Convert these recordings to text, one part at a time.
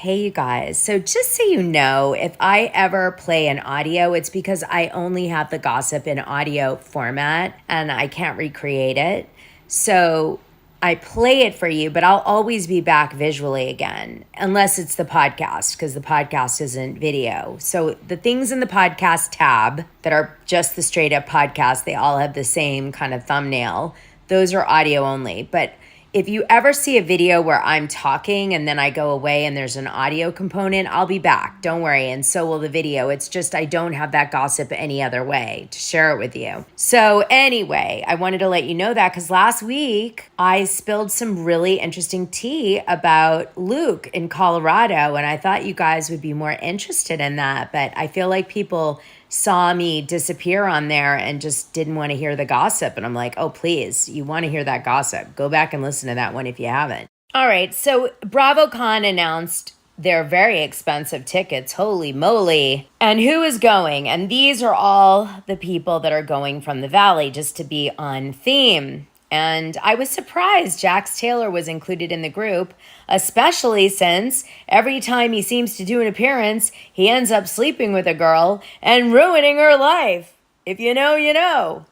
Hey, you guys. So, just so you know, if I ever play an audio, it's because I only have the gossip in audio format and I can't recreate it. So, I play it for you, but I'll always be back visually again, unless it's the podcast, because the podcast isn't video. So, the things in the podcast tab that are just the straight up podcast, they all have the same kind of thumbnail. Those are audio only. But if you ever see a video where I'm talking and then I go away and there's an audio component, I'll be back. Don't worry. And so will the video. It's just I don't have that gossip any other way to share it with you. So anyway, I wanted to let you know that because last week I spilled some really interesting tea about Luke in Colorado. And I thought you guys would be more interested in that. But I feel like people saw me disappear on there and just didn't want to hear the gossip. And I'm like, oh, please, you want to hear that gossip. Go back and listen to that one if you haven't. All right, so Bravocon announced their very expensive tickets. Holy moly. And who is going? And these are all the people that are going from the Valley, just to be on theme. And I was surprised Jax Taylor was included in the group, especially since every time he seems to do an appearance, he ends up sleeping with a girl and ruining her life. If you know, you know.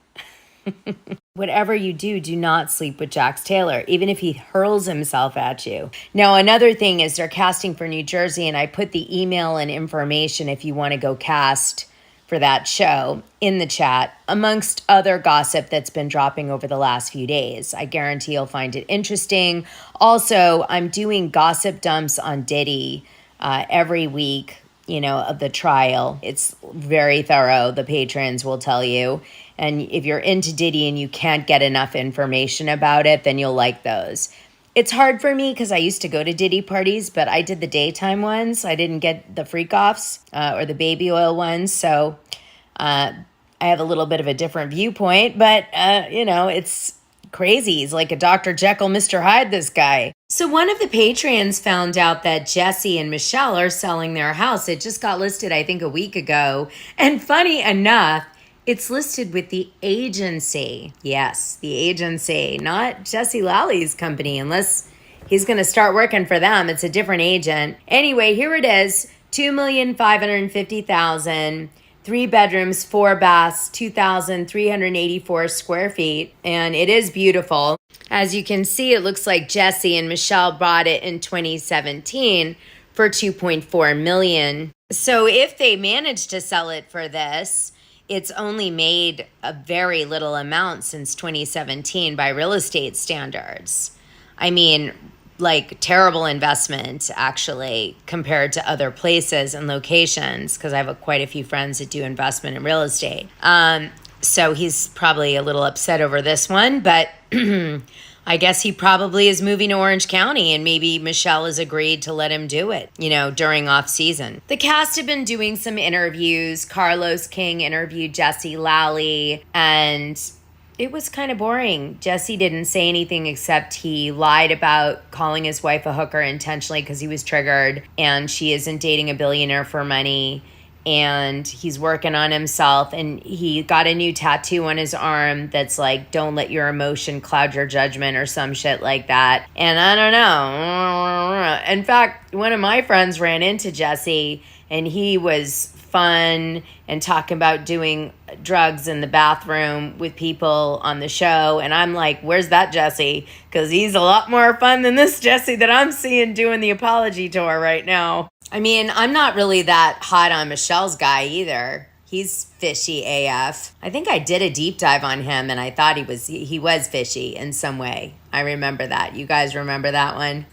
Whatever you do, do not sleep with Jax Taylor, even if he hurls himself at you. Now, another thing is they're casting for New Jersey, and I put the email and information if you want to go cast for that show in the chat, amongst other gossip that's been dropping over the last few days. I guarantee you'll find it interesting. Also, I'm doing gossip dumps on Diddy every week, of the trial. It's very thorough, the patrons will tell you. And if you're into Diddy and you can't get enough information about it, then you'll like those. It's hard for me because I used to go to Diddy parties, but I did the daytime ones. I didn't get the freak-offs or the baby oil ones. So I have a little bit of a different viewpoint, but, it's crazy. He's like a Dr. Jekyll, Mr. Hyde, this guy. So one of the Patreons found out that Jesse and Michelle are selling their house. It just got listed, I think, a week ago. And funny enough, it's listed with the agency. Yes, the agency, not Jesse Lally's company, unless he's going to start working for them. It's a different agent. Anyway, here it is, $2,550,000, 3 bedrooms, 4 baths, 2,384 square feet, and it is beautiful. As you can see, it looks like Jesse and Michelle bought it in 2017 for $2.4 million. So if they manage to sell it for this, it's only made a very little amount since 2017 by real estate standards. I mean, like terrible investment, actually, compared to other places and locations, because I have quite a few friends that do investment in real estate. So he's probably a little upset over this one, but I guess he probably is moving to Orange County, and maybe Michelle has agreed to let him do it, during off season. The cast have been doing some interviews. Carlos King interviewed Jesse Lally, and it was kind of boring. Jesse didn't say anything except he lied about calling his wife a hooker intentionally because he was triggered, and she isn't dating a billionaire for money. And he's working on himself, and he got a new tattoo on his arm that's like, don't let your emotion cloud your judgment or some shit like that. And I don't know. In fact, one of my friends ran into Jesse, and he was fun and talking about doing drugs in the bathroom with people on the show. And I'm like, where's that Jesse? Because he's a lot more fun than this Jesse that I'm seeing doing the apology tour right now. I mean, I'm not really that hot on Michelle's guy either. He's fishy AF. I think I did a deep dive on him, and I thought he was fishy in some way. I remember that. You guys remember that one?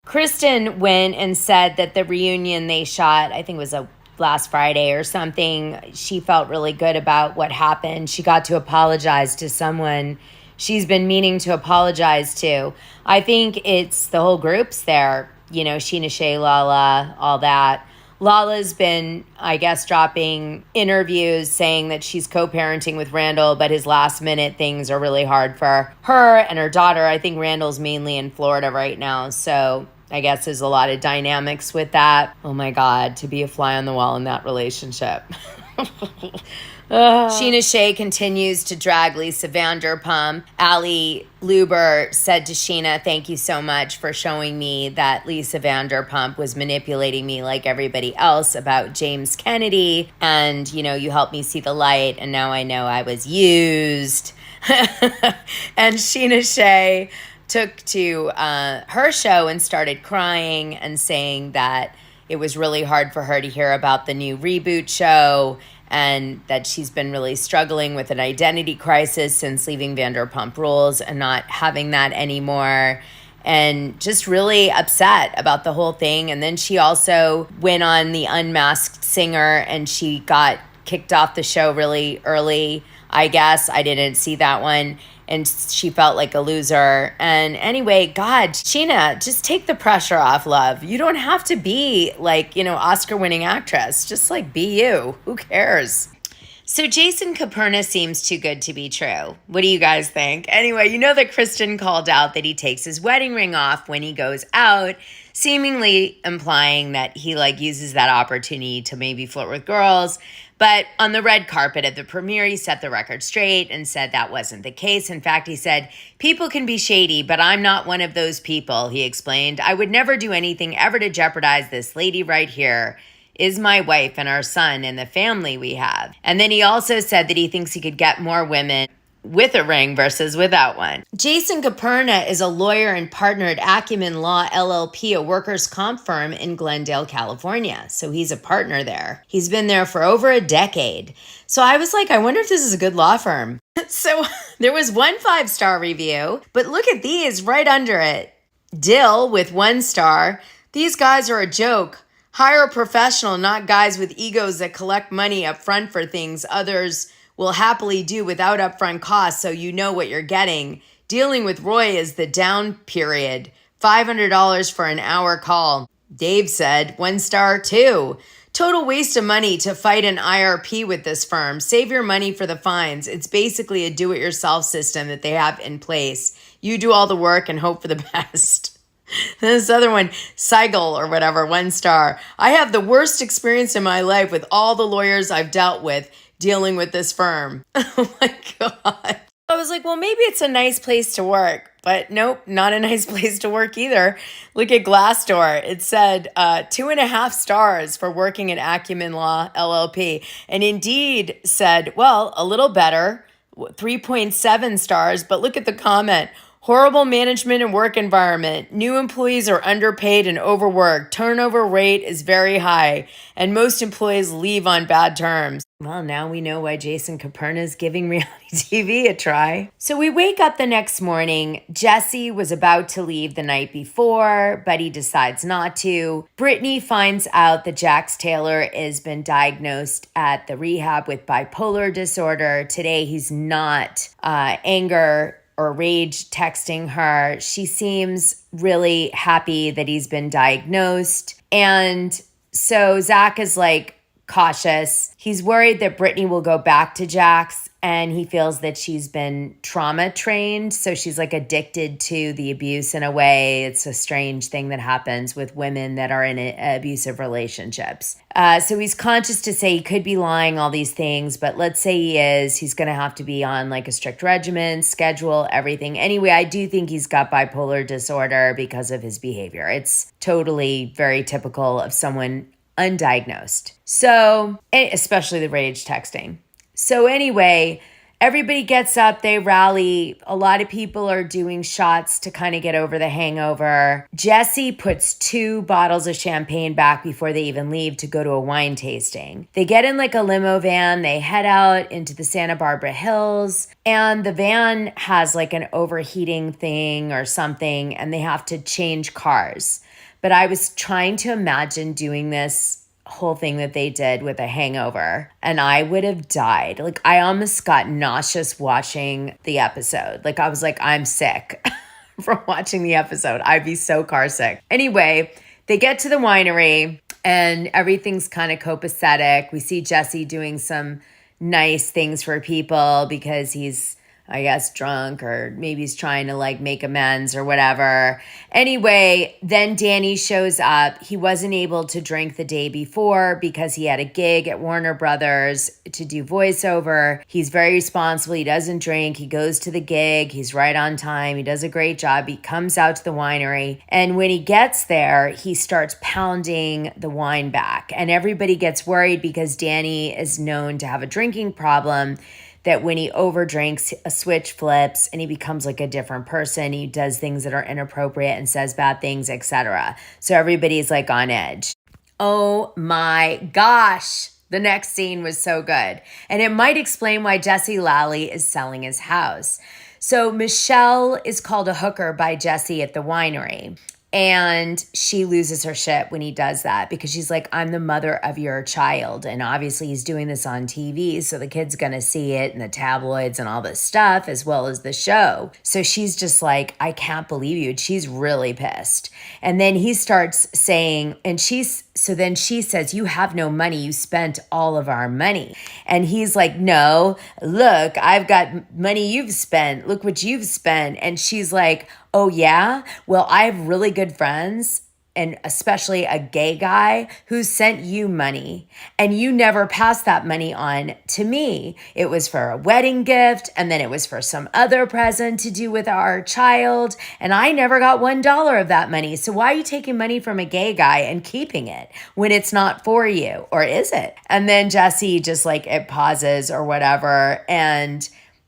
Kristen went and said that the reunion they shot, I think it was last Friday or something, she felt really good about what happened. She got to apologize to someone she's been meaning to apologize to. I think it's the whole group's there. Sheena, Lala, all that. Lala's been, I guess, dropping interviews saying that she's co-parenting with Randall, but his last minute things are really hard for her and her daughter. I think Randall's mainly in Florida right now, so I guess there's a lot of dynamics with that. Oh my God, to be a fly on the wall in that relationship. Sheena Shea continues to drag Lisa Vanderpump. Allie Luber said to Sheena, "Thank you so much for showing me that Lisa Vanderpump was manipulating me like everybody else about James Kennedy. And, you helped me see the light, and now I know I was used." And Sheena Shea took to her show and started crying and saying that it was really hard for her to hear about the new reboot show, and that she's been really struggling with an identity crisis since leaving Vanderpump Rules and not having that anymore, and just really upset about the whole thing. And then she also went on The Unmasked Singer, and she got kicked off the show really early, I guess. I didn't see that one. And she felt like a loser. And anyway, God, Sheena, just take the pressure off, love. You don't have to be like, Oscar-winning actress. Just like be you. Who cares? So Jason Caperna seems too good to be true. What do you guys think? Anyway, that Kristen called out that he takes his wedding ring off when he goes out, seemingly implying that he uses that opportunity to maybe flirt with girls. But on the red carpet at the premiere, he set the record straight and said that wasn't the case. In fact, he said, "People can be shady, but I'm not one of those people," he explained. "I would never do anything ever to jeopardize this lady right here is my wife and our son and the family we have." And then he also said that he thinks he could get more women with a ring versus without one. Jason Caperna is a lawyer and partner at Acumen Law LLP, a workers' comp firm in Glendale, California. So he's a partner there. He's been there for over a decade. So I was like, I wonder if this is a good law firm. So there was one 5-star review, but look at these right under it. Dill with 1 star. "These guys are a joke. Hire a professional, not guys with egos that collect money up front for things others will happily do without upfront costs, so you know what you're getting. Dealing with Roy is the down period. $500 for an hour call." Dave said, 1 star too. "Total waste of money to fight an IRP with this firm. Save your money for the fines. It's basically a do-it-yourself system that they have in place. You do all the work and hope for the best." This other one, Seigel or whatever, 1 star. "I have the worst experience in my life with all the lawyers I've dealt with dealing with this firm." Oh my God. I was like, well, maybe it's a nice place to work, but nope, not a nice place to work either. Look at Glassdoor. It said 2.5 stars for working at Acumen Law LLP. And Indeed said, well, a little better, 3.7 stars, but look at the comment. "Horrible management and work environment. New employees are underpaid and overworked. Turnover rate is very high, and most employees leave on bad terms." Well, now we know why Jason Caperna is giving reality TV a try. So we wake up the next morning. Jesse was about to leave the night before, but he decides not to. Britney finds out that Jax Taylor has been diagnosed at the rehab with bipolar disorder. Today, he's not anger or rage texting her. She seems really happy that he's been diagnosed. And so Zach is cautious. He's worried that Britney will go back to Jax, and he feels that she's been trauma trained. So she's addicted to the abuse in a way. It's a strange thing that happens with women that are in abusive relationships. So he's conscious to say he could be lying, all these things, but let's say he is. He's going to have to be on a strict regimen, schedule, everything. Anyway, I do think he's got bipolar disorder because of his behavior. It's totally very typical of someone undiagnosed. So, especially the rage texting. So anyway, everybody gets up, they rally. A lot of people are doing shots to kind of get over the hangover. Jesse puts 2 bottles of champagne back before they even leave to go to a wine tasting. They get in a limo van, they head out into the Santa Barbara Hills, and the van has an overheating thing or something, and they have to change cars. But I was trying to imagine doing this whole thing that they did with a hangover, and I would have died. I almost got nauseous watching the episode. I was I'm sick from watching the episode. I'd be so car sick. Anyway, they get to the winery and everything's kind of copacetic. We see Jesse doing some nice things for people because he's I guess drunk, or maybe he's trying to like make amends or whatever. Anyway, then Danny shows up. He wasn't able to drink the day before because he had a gig at Warner Brothers to do voiceover. He's very responsible. He doesn't drink. He goes to the gig. He's right on time. He does a great job. He comes out to the winery. And when he gets there, he starts pounding the wine back. And everybody gets worried because Danny is known to have a drinking problem, that when he overdrinks, a switch flips and he becomes like a different person. He does things that are inappropriate and says bad things, etc. So everybody's like on edge. Oh my gosh. The next scene was so good. And it might explain why Jesse Lally is selling his house. So Michelle is called a hooker by Jesse at the winery. And she loses her shit when he does that because she's like, I'm the mother of your child. And obviously he's doing this on TV, so the kid's going to see it in the tabloids and all this stuff, as well as the show. So she's just like, I can't believe you. She's really pissed. And then he starts saying, so then she says, you have no money. You spent all of our money. And he's like, no, look, I've got money you've spent. Look what you've spent. And she's like, oh yeah? Well, I have really good friends, and especially a gay guy who sent you money, and you never passed that money on to me. It was for a wedding gift, and then it was for some other present to do with our child, and I never got $1 of that money. So why are you taking money from a gay guy and keeping it when it's not for you? Or is it? And then Jesse just like, it pauses or whatever,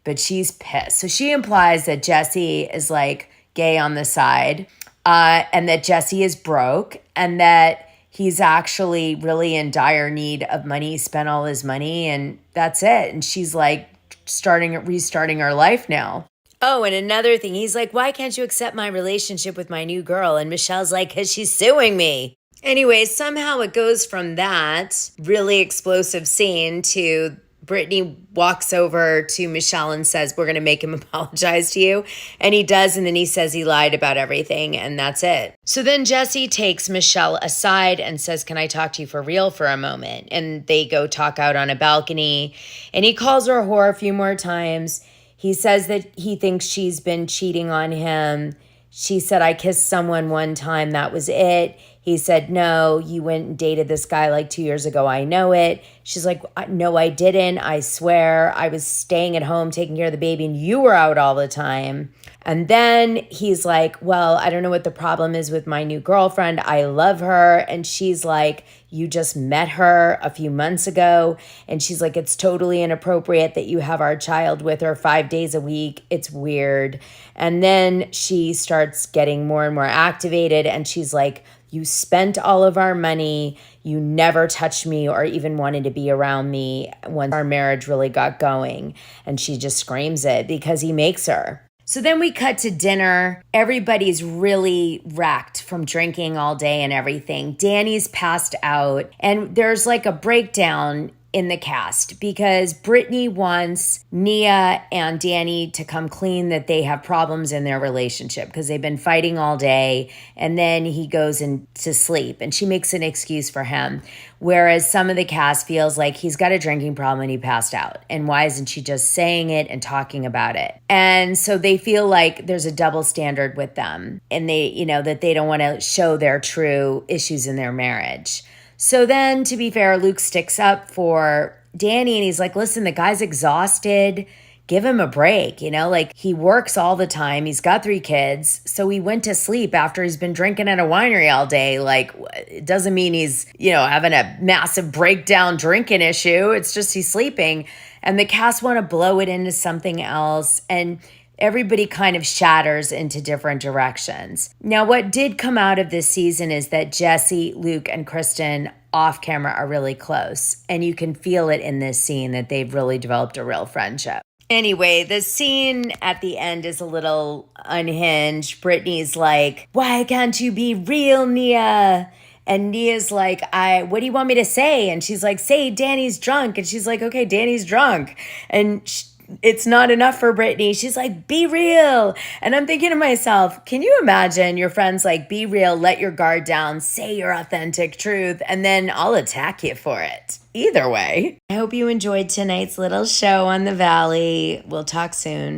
but she's pissed. So she implies that Jesse is like gay on the side, and that Jesse is broke, and that he's actually really in dire need of money. He spent all his money, and that's it. And she's like restarting her life now. Oh, and another thing, he's like, why can't you accept my relationship with my new girl? And Michelle's like, because she's suing me. Anyway, somehow it goes from that really explosive scene to Britney walks over to Michelle and says, we're going to make him apologize to you. And he does. And then he says he lied about everything. And that's it. So then Jesse takes Michelle aside and says, can I talk to you for real for a moment? And they go talk out on a balcony. And he calls her a whore a few more times. He says that he thinks she's been cheating on him. She said, I kissed someone one time. That was it. He said, no, you went and dated this guy like 2 years ago. I know it. She's like, no, I didn't. I swear. I was staying at home taking care of the baby and you were out all the time. And then he's like, well, I don't know what the problem is with my new girlfriend. I love her. And she's like, you just met her a few months ago. And she's like, it's totally inappropriate that you have our child with her 5 days a week. It's weird. And then she starts getting more and more activated. And she's like, you spent all of our money. You never touched me or even wanted to be around me when our marriage really got going. And she just screams it because he makes her. So then we cut to dinner. Everybody's really wrecked from drinking all day and everything. Danny's passed out. And there's like a breakdown in the cast because Britney wants Nia and Danny to come clean that they have problems in their relationship because they've been fighting all day, and then he goes into sleep and she makes an excuse for him. Whereas some of the cast feels like he's got a drinking problem and he passed out. And why isn't she just saying it and talking about it? And so they feel like there's a double standard with them, and they, that they don't want to show their true issues in their marriage. So then, to be fair, Luke sticks up for Danny and he's like, listen, the guy's exhausted. Give him a break. He works all the time. He's got 3 kids. So he went to sleep after he's been drinking at a winery all day. It doesn't mean he's, having a massive breakdown drinking issue. It's just he's sleeping. And the cast want to blow it into something else. And everybody kind of shatters into different directions. Now, what did come out of this season is that Jesse, Luke, and Kristen off camera are really close. And you can feel it in this scene that they've really developed a real friendship. Anyway, the scene at the end is a little unhinged. Brittany's like, why can't you be real, Nia? And Nia's like, what do you want me to say? And she's like, say Danny's drunk. And she's like, okay, Danny's drunk. And it's not enough for Britney. She's like, be real. And I'm thinking to myself, can you imagine your friends like, be real, let your guard down, say your authentic truth, and then I'll attack you for it. Either way. I hope you enjoyed tonight's little show on the Valley. We'll talk soon.